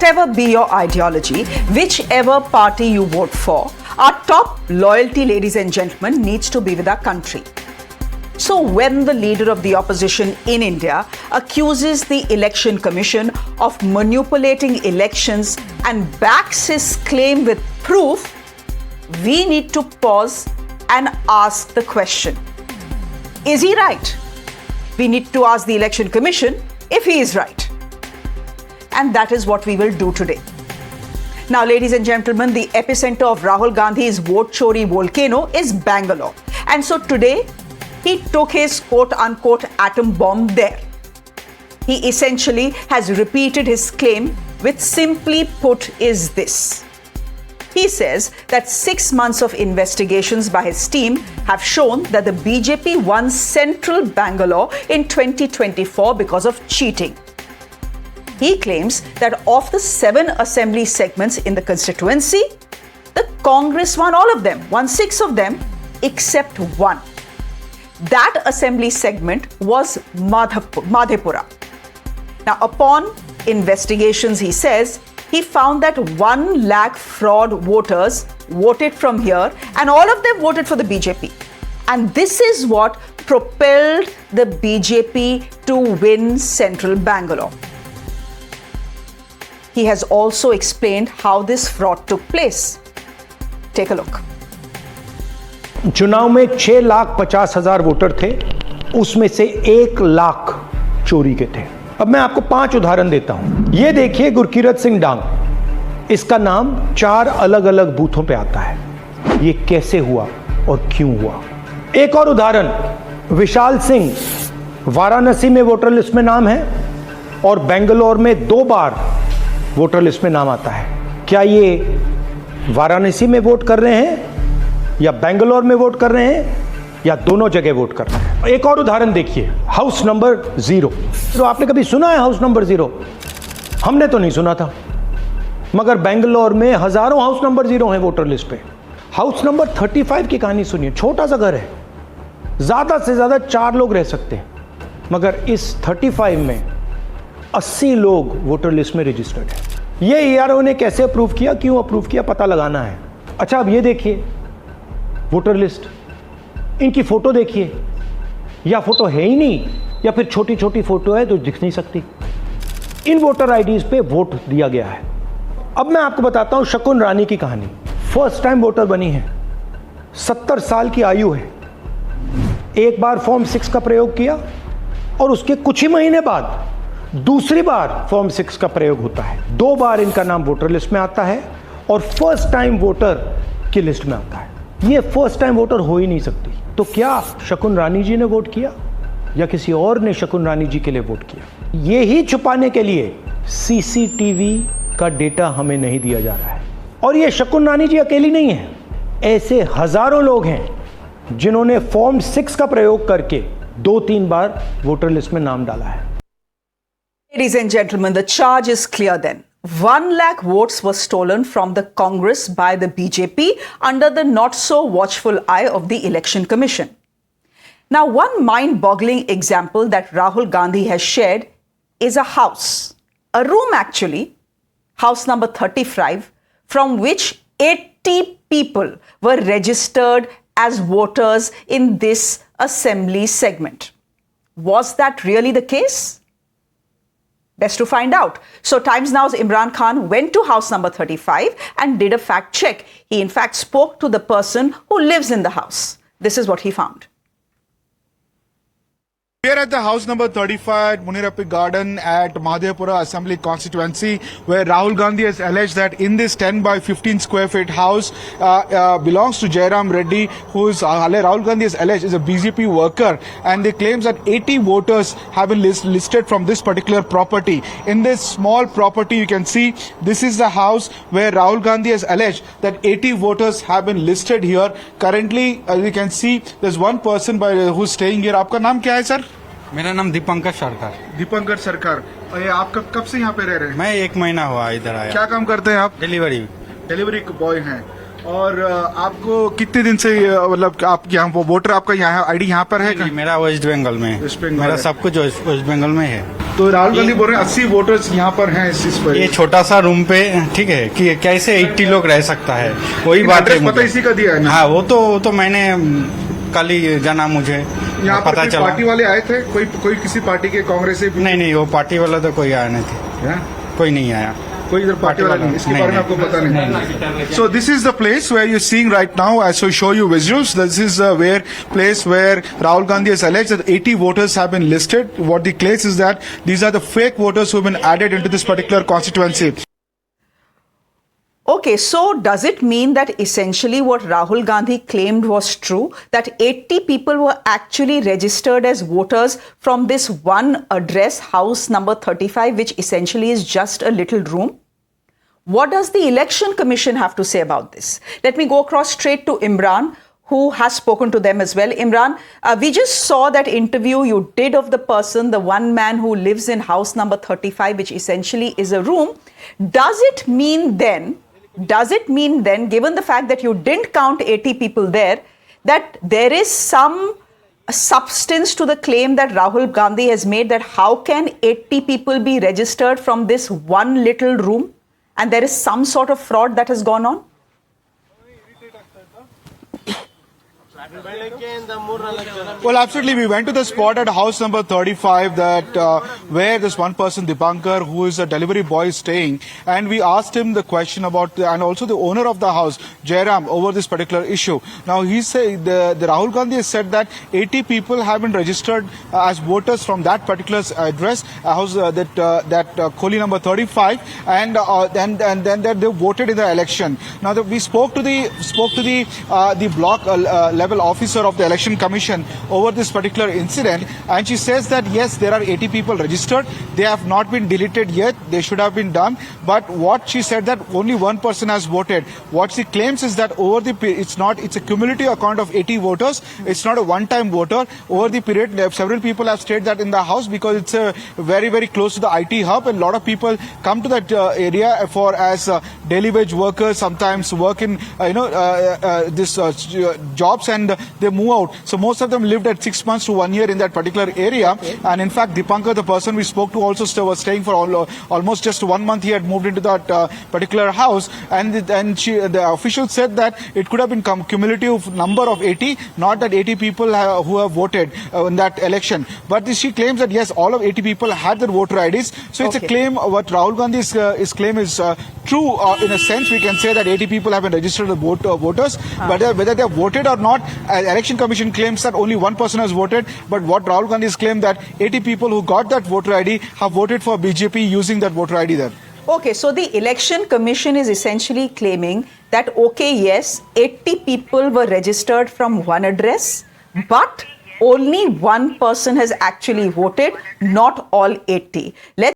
Whatever be your ideology, whichever party you vote for, our top loyalty, ladies and gentlemen, needs to be with our country. So when the leader of the opposition in India accuses the Election Commission of manipulating elections and backs his claim with proof, we need to pause and ask the question, is he right? We need to ask the Election Commission if he is right. And that is what we will do today. Now, ladies and gentlemen, the epicenter of Rahul Gandhi's vote chori volcano is Bangalore. And so today, he took his quote-unquote atom bomb there. He essentially has repeated his claim, which simply put is this. He says that 6 months of investigations by his team have shown that the BJP won central Bangalore in 2024 because of cheating. He claims that of the 7 assembly segments in the constituency, the Congress won all of them, won 6 of them, except one. That assembly segment was Madhepura. Now, upon investigations, he says, he found that 1 lakh fraud voters voted from here and all of them voted for the BJP. And this is what propelled the BJP to win central Bangalore. He has also explained how this fraud took place. Take a look. चुनाव में 6,50,000 voter थे, उसमें से 1 लाख चोरी के थे। अब मैं आपको 5 उदाहरण देता हूं। ये देखिए गुरकीरत सिंह डांग, इसका नाम 4 अलग अलग बूथों पे आता है। ये कैसे हुआ और क्यों हुआ? एक और उदाहरण, विशाल सिंह, वाराणसी में वोटर लिस्ट में नाम है और बेंगलोर में 2 बार वोटर लिस्ट में नाम आता है। क्या ये वाराणसी में वोट कर रहे हैं या बेंगलोर में वोट कर रहे हैं या दोनों जगह वोट कर रहे हैं? एक और उदाहरण देखिए, हाउस नंबर 0। तो आपने कभी सुना है हाउस नंबर 0? हमने तो नहीं सुना था, मगर बेंगलोर में हजारों हाउस नंबर 0 हैं वोटर लिस्ट पे। हाउस नंबर 35 की कहानी सुनिए। छोटा सा घर है, ज्यादा से ज्यादा 4 लोग रह सकते हैं, मगर इस 35 में 80 लोग वोटर लिस्ट में रजिस्टर्ड है। ये ईआरओ ने कैसे अप्रूव किया, क्यों अप्रूव किया, पता लगाना है। अच्छा, अब ये देखिए वोटर लिस्ट, इनकी फोटो देखिए, या फोटो है ही नहीं या फिर छोटी छोटी फोटो है तो दिख नहीं सकती। इन वोटर आईडीज पे वोट दिया गया है। अब मैं आपको बताता हूं शकुन रानी की कहानी। फर्स्ट टाइम वोटर बनी है, 70 साल की आयु है। एक बार फॉर्म 6 का प्रयोग किया और उसके कुछ ही महीने बाद दूसरी बार फॉर्म 6 का प्रयोग होता है। 2 बार इनका नाम वोटर लिस्ट में आता है और फर्स्ट टाइम वोटर की लिस्ट में आता है। ये फर्स्ट टाइम वोटर हो ही नहीं सकती। तो क्या शकुन रानी जी ने वोट किया या किसी और ने शकुन रानी जी के लिए वोट किया? ये ही छुपाने के लिए सीसीटीवी का डेटा हमें नहीं दिया जा रहा है। और ये शकुन रानी जी अकेली नहीं है, ऐसे हजारों लोग हैं जिन्होंने फॉर्म 6 का प्रयोग करके 2-3 बार वोटर लिस्ट में नाम डाला है। Ladies and gentlemen, the charge is clear then. 1 lakh votes were stolen from the Congress by the BJP under the not so watchful eye of the Election Commission. Now, one mind-boggling example that Rahul Gandhi has shared is a house, a room actually, house number 35, from which 80 people were registered as voters in this assembly segment. Was that really the case? Best to find out. So Times Now's Imran Khan went to house number 35 and did a fact check. He in fact spoke to the person who lives in the house. This is what he found. We are at the house number 35 at Munirapi Garden at Madhepura Assembly constituency, where Rahul Gandhi has alleged that in this 10 by 15 square feet house belongs to Jairam Reddy, who is Rahul Gandhi has alleged is a BJP worker, and they claims that 80 voters have been listed from this particular property. In this small property, you can see this is the house where Rahul Gandhi has alleged that 80 voters have been listed here. Currently, you can see there's one person who's staying here. आपका नाम क्या है sir? मेरा नाम दीपंकर सरकार। दीपंकर सरकार। और ये आप कब से यहाँ पे रह रहे हैं? मैं 1 महीना हुआ इधर आया। क्या काम करते हैं आप? डिलीवरी बॉय हैं। और आपको कितने दिन से मतलब आप यहाँ वोटर आपका यहाँ आईडी यहाँ पर है नहीं, मेरा वेस्ट बंगाल में है। वेस्ट बंगाल मेरा है। सब कुछ वेस्ट बंगाल में है। तो राहुल गांधी बोल रहे हैं 80 वोटर्स यहाँ पर हैं इस पर। ये छोटा सा रूम पे ठीक है कि कैसे 80 लोग रह सकता है, वही बात है। पता इसी का दिया है ना। हाँ, वो तो मैंने कल ही जाना, मुझे यहाँ पर पता कोई चला। पार्टी वाले आए थे, कोई किसी पार्टी के कांग्रेस से नहीं, वो पार्टी वाला तो कोई आया नहीं थे, है? कोई नहीं आया। कोई इधर पार्टी वाला नहीं, इसके बारे में आपको पता नहीं। So this is the place where you're seeing right now. As I show you visuals, this is place where Rahul Gandhi has alleged that 80 voters have been listed. What the case is that these are the fake voters who have been added into this particular constituency. Okay, so does it mean that essentially what Rahul Gandhi claimed was true, that 80 people were actually registered as voters from this one address, house number 35, which essentially is just a little room? What does the Election Commission have to say about this? Let me go across straight to Imran, who has spoken to them as well. Imran, we just saw that interview you did of the person, the one man who lives in house number 35, which essentially is a room. Does it mean then, given the fact that you didn't count 80 people there, that there is some substance to the claim that Rahul Gandhi has made, that how can 80 people be registered from this one little room, and there is some sort of fraud that has gone on? Well, absolutely. We went to the spot at house number 35 that where this one person, Dipankar, who is a delivery boy, is staying, and we asked him the question about, and also the owner of the house, Jairam, over this particular issue. Now, he said the Rahul Gandhi has said that 80 people have been registered as voters from that particular address, house that Kohli number 35, and then that they voted in the election. Now, we spoke to the block level officer of the Election Commission over this particular incident, and she says that yes, there are 80 people registered. They have not been deleted yet. They should have been done. But what she said that only one person has voted. What she claims is that over the it's a cumulative account of 80 voters. It's not a one-time voter. Over the period, several people have stayed that in the house because it's very, very close to the IT hub, and a lot of people come to that area for as daily wage workers. Sometimes work in this jobs, and they move out. So most of them lived at 6 months to 1 year in that particular area. Okay. And in fact, Dipankar, the person we spoke to, also was staying for almost just 1 month. He had moved into that particular house, and the official said that it could have been cumulative number of 80, not that 80 people who have voted in that election. But she claims that yes, all of 80 people had their voter IDs. So it's a claim. What Rahul Gandhi's claim is true in a sense. We can say that 80 people have been registered as voters, but whether they have voted or not, Election Commission claims that only one person has voted. But what Rahul Gandhi has claimed that 80 people who got that voter ID have voted for BJP using that voter ID there. Okay, so the Election Commission is essentially claiming that, okay, yes, 80 people were registered from one address, but only one person has actually voted, not all 80. Let's